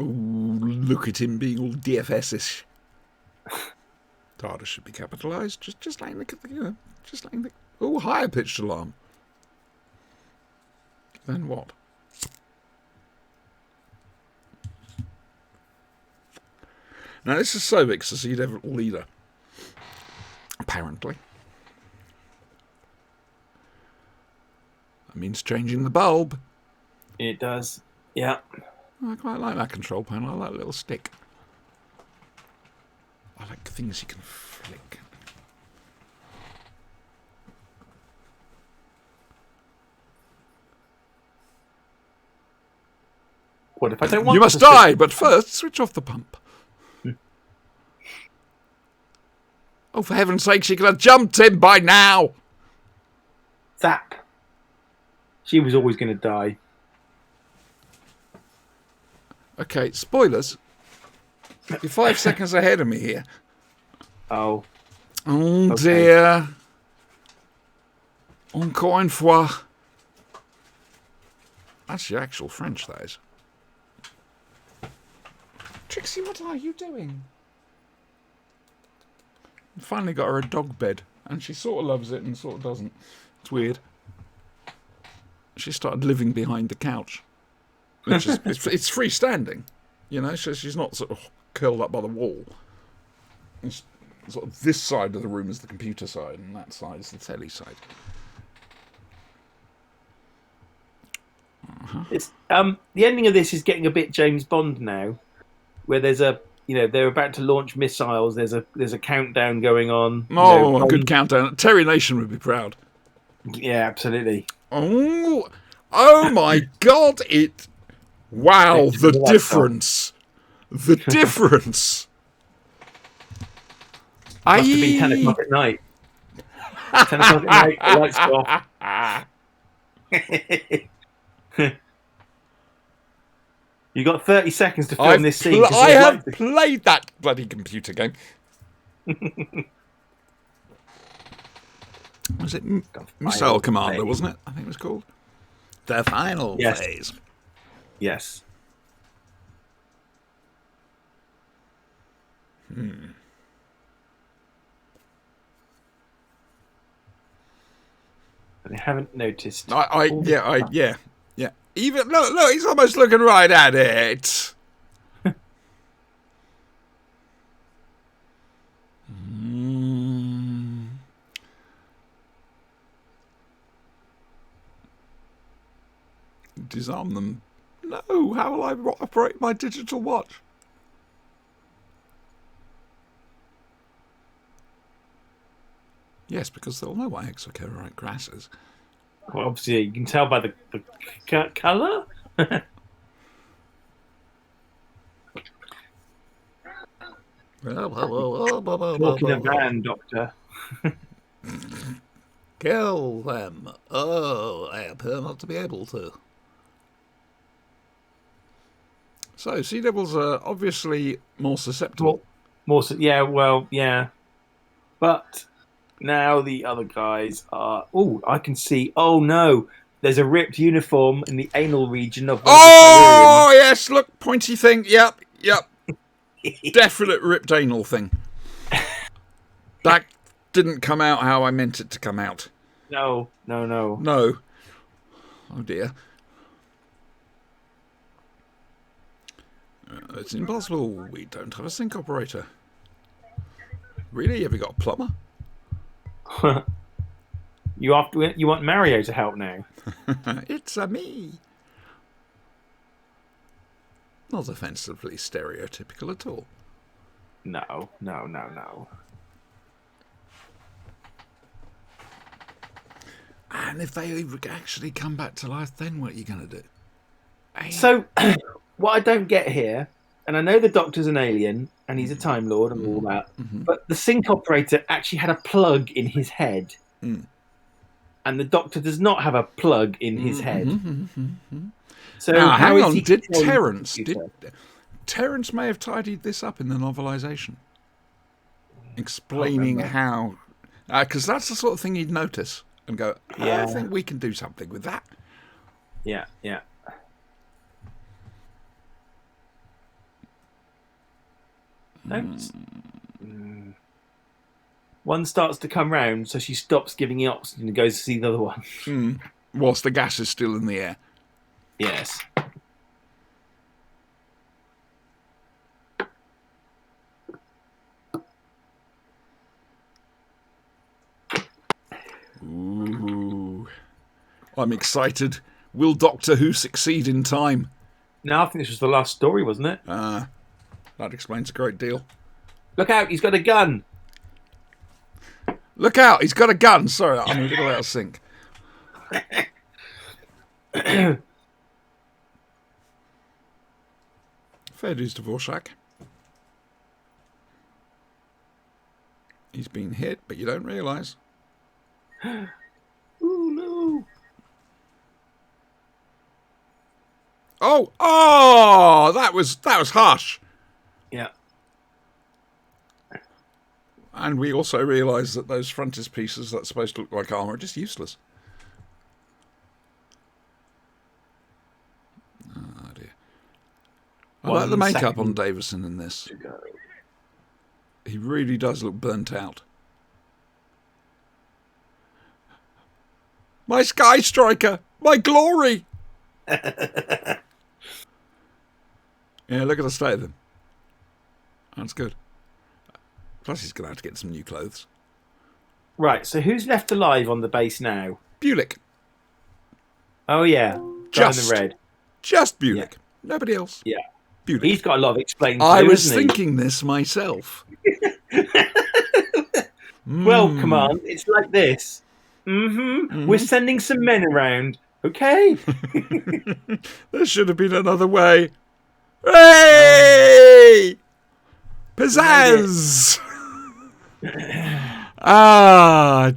Speaker 2: Ooh, look at him being all DFS-ish. Data should be capitalised, just like the, just like the... Oh, higher pitched alarm. Then what? Now, this is Sobek's, the Sea Devil leader. Apparently. That means changing the bulb.
Speaker 1: It does. Yeah.
Speaker 2: I quite like that control panel. I like the little stick. I like things you can flick.
Speaker 1: What if I don't want
Speaker 2: You must
Speaker 1: to
Speaker 2: die, but first switch off the pump. Oh, for heaven's sake, she could have jumped him by now.
Speaker 1: Zap. She was always going to die.
Speaker 2: Okay, spoilers. You're 5 seconds ahead of me here.
Speaker 1: Oh.
Speaker 2: Oh,
Speaker 1: Okay.
Speaker 2: dear. Encore une fois. That's your actual French, that is. Trixie, what are you doing? Finally got her a dog bed, and she sort of loves it and sort of doesn't. It's weird. She started living behind the couch. Which is, it's freestanding, you know, so she's not sort of curled up by the wall. It's sort of this side of the room is the computer side, and that side is the telly side.
Speaker 1: It's the ending of this is getting a bit James Bond now, where there's a they're about to launch missiles. There's a countdown going on.
Speaker 2: Oh, a good countdown. Terry Nation would be proud.
Speaker 1: Yeah, absolutely.
Speaker 2: Oh my God! Wow, the difference. The difference.
Speaker 1: Must have been 10 o'clock at night. 10 o'clock at night, the lights go off. You got 30 seconds to film this scene.
Speaker 2: I have played that bloody computer game. Was it Missile Commander, wasn't it? I think it was called. The final phase.
Speaker 1: Yes. I haven't noticed.
Speaker 2: Yeah. Even look, he's almost looking right at it. Disarm them. No, how will I operate my digital watch? Yes, because they'll know what hexacarite grass is.
Speaker 1: Well, obviously, you can tell by the colour. Talking a van, Doctor.
Speaker 3: Kill them. Oh, I appear not to be able to.
Speaker 2: So, Sea Devils are obviously more susceptible.
Speaker 1: Yeah. But now the other guys are... Oh, I can see... Oh, no. There's a ripped uniform in the anal region of...
Speaker 2: Oh, yes, look, pointy thing. Yep. Definite ripped anal thing. That didn't come out how I meant it to come out.
Speaker 1: No.
Speaker 2: Oh, dear. It's impossible. We don't have a sink operator. Really? Have you got a plumber?
Speaker 1: You want Mario to help now?
Speaker 2: It's a me. Not offensively stereotypical at all.
Speaker 1: No.
Speaker 2: And if they actually come back to life, then what are you going to do?
Speaker 1: So, what I don't get here, and I know the Doctor's an alien and he's a Time Lord and all that, but the sync operator actually had a plug in his head, and the Doctor does not have a plug in his head. So
Speaker 2: Now,
Speaker 1: how
Speaker 2: hang
Speaker 1: is
Speaker 2: on.
Speaker 1: he
Speaker 2: Did
Speaker 1: controlling the
Speaker 2: Terence?
Speaker 1: computer?
Speaker 2: Terence may have tidied this up in the novelisation, explaining how, because that's the sort of thing he'd notice and go, I think we can do something with that.
Speaker 1: Yeah. One starts to come round, so she stops giving it oxygen and goes to see the other one.
Speaker 2: Whilst the gas is still in the air.
Speaker 1: Yes.
Speaker 2: Ooh. I'm excited. Will Doctor Who succeed in time?
Speaker 1: No, I think this was the last story, wasn't it?
Speaker 2: That explains a great deal.
Speaker 1: Look out, he's got a gun.
Speaker 2: Look out, he's got a gun. Sorry, I'm a little out of sync. Fair dues to Vorshak. He's been hit, but you don't realise.
Speaker 1: Ooh, no.
Speaker 2: Oh, that was harsh.
Speaker 1: Yeah.
Speaker 2: And we also realise that those frontispieces that's supposed to look like armour are just useless. Oh dear. I like the makeup on Davison in this. He really does look burnt out. My Sky Striker! My glory! Yeah, look at the state of him. That's good. Plus he's going to have to get some new clothes.
Speaker 1: Right, so who's left alive on the base now?
Speaker 2: Bulick.
Speaker 1: Oh, yeah.
Speaker 2: Just
Speaker 1: the red. Bulick.
Speaker 2: Yeah. Nobody else.
Speaker 1: Yeah.
Speaker 2: Bulick.
Speaker 1: He's got a lot of explaining to
Speaker 2: I
Speaker 1: do,
Speaker 2: was
Speaker 1: hasn't he?
Speaker 2: thinking this myself.
Speaker 1: Well, Command, it's like this. We're sending some men around. Okay.
Speaker 2: There should have been another way. Hey! Pizzazz!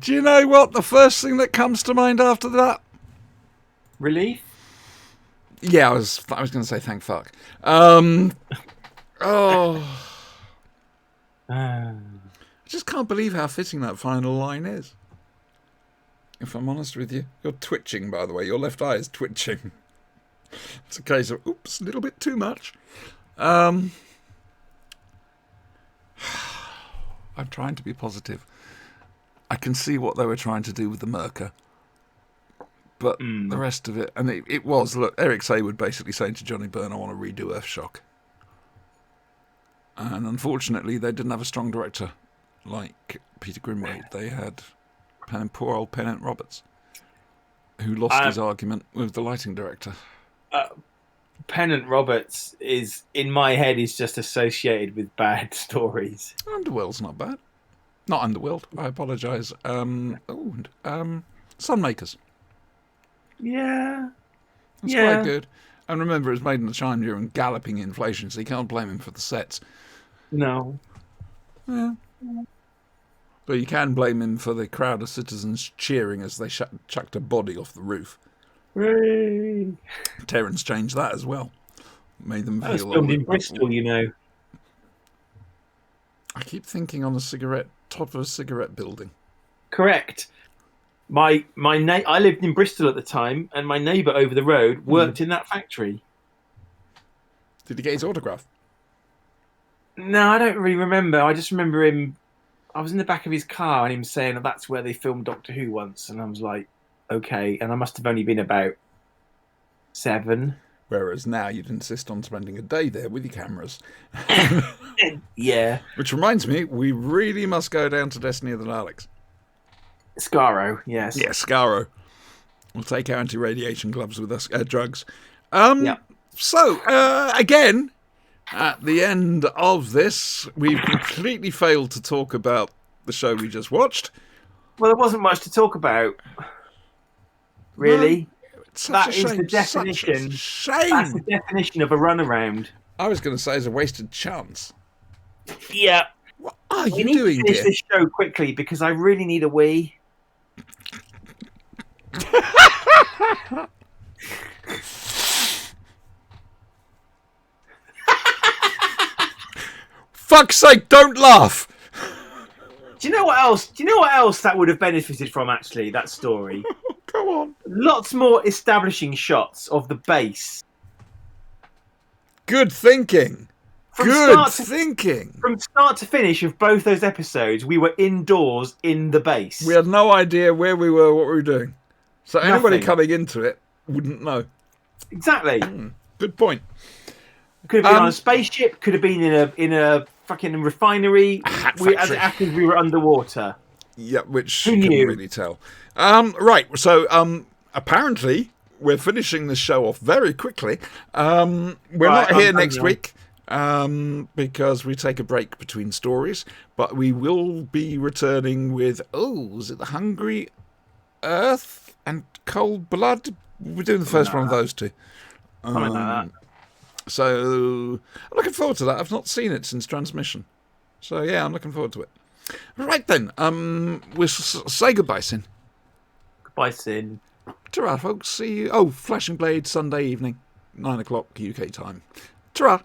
Speaker 2: Do you know what the first thing that comes to mind after that?
Speaker 1: Relief?
Speaker 2: Yeah, I was going to say thank fuck. I just can't believe how fitting that final line is. If I'm honest with you. You're twitching, by the way. Your left eye is twitching. It's a case of, oops, a little bit too much. I'm trying to be positive. I can see what they were trying to do with the Merker. But the rest of it, and it was, look, Eric Saywood basically saying to Johnny Byrne, I want to redo Earthshock. And unfortunately, they didn't have a strong director like Peter Grimwade. They had poor old Pennant Roberts, who lost his argument with the lighting director.
Speaker 1: Pennant Roberts is, in my head, is just associated with bad stories.
Speaker 2: Underworld's not bad. Not Underworld, I apologise. Sunmakers.
Speaker 1: Yeah.
Speaker 2: That's quite good. And remember, it was made in the time during galloping inflation, so you can't blame him for the sets.
Speaker 1: No.
Speaker 2: Yeah. But you can blame him for the crowd of citizens cheering as they chucked a body off the roof.
Speaker 1: Hooray.
Speaker 2: Terence changed that as well. Made them
Speaker 1: That was
Speaker 2: feel...
Speaker 1: filmed in Bristol, you know.
Speaker 2: I keep thinking on top of a cigarette building.
Speaker 1: Correct. I lived in Bristol at the time, and my neighbour over the road worked in that factory.
Speaker 2: Did he get his autograph?
Speaker 1: No, I don't really remember. I just remember him. I was in the back of his car and him saying that's where they filmed Doctor Who once, and I was like, okay. And I must have only been about 7.
Speaker 2: Whereas now you'd insist on spending a day there with your cameras.
Speaker 1: Yeah.
Speaker 2: Which reminds me, we really must go down to Destiny of the Daleks.
Speaker 1: Skaro, yes.
Speaker 2: Yeah, Skaro. We'll take our anti-radiation gloves with us, drugs. So, again, at the end of this, we've completely failed to talk about the show we just watched.
Speaker 1: Well, there wasn't much to talk about, really.
Speaker 2: No, that is the definition.
Speaker 1: Such a shame. That's the definition of a runaround.
Speaker 2: I was going to say it's a wasted chance.
Speaker 1: Yeah.
Speaker 2: What are
Speaker 1: We
Speaker 2: you
Speaker 1: need to
Speaker 2: doing,
Speaker 1: finish
Speaker 2: dear?
Speaker 1: this show quickly because I really need a wee.
Speaker 2: Fuck's sake, don't laugh!
Speaker 1: Do you know what else? Do you know what else that would have benefited from? Actually, that story.
Speaker 2: Go on.
Speaker 1: Lots more establishing shots of the base.
Speaker 2: Good thinking.
Speaker 1: From
Speaker 2: Good
Speaker 1: start to
Speaker 2: thinking.
Speaker 1: From start to finish of both those episodes, we were indoors in the base.
Speaker 2: We had no idea where we were, what we were doing. So anybody
Speaker 1: Nothing.
Speaker 2: coming into it wouldn't know.
Speaker 1: Exactly.
Speaker 2: Good point.
Speaker 1: Could have been on a spaceship. Could have been in a fucking refinery.
Speaker 2: Hat
Speaker 1: As it
Speaker 2: factory.
Speaker 1: happened, we were underwater.
Speaker 2: Yeah, which
Speaker 1: Who
Speaker 2: you couldn't
Speaker 1: knew?
Speaker 2: really tell. Right, so apparently we're finishing the show off very quickly. We're
Speaker 1: Right,
Speaker 2: not here
Speaker 1: I'm
Speaker 2: next
Speaker 1: done now.
Speaker 2: week because we take a break between stories, but we will be returning with, is it The Hungry Earth and Cold Blood? We're doing the first one of those two.
Speaker 1: Something like that.
Speaker 2: So I'm looking forward to that. I've not seen it since transmission. So yeah, I'm looking forward to it. Right then, we'll say goodbye, Sin.
Speaker 1: Goodbye, Sin.
Speaker 2: Ta-ra, folks. See you. Oh, Flashing Blade, Sunday evening, 9 o'clock UK time. Ta-ra.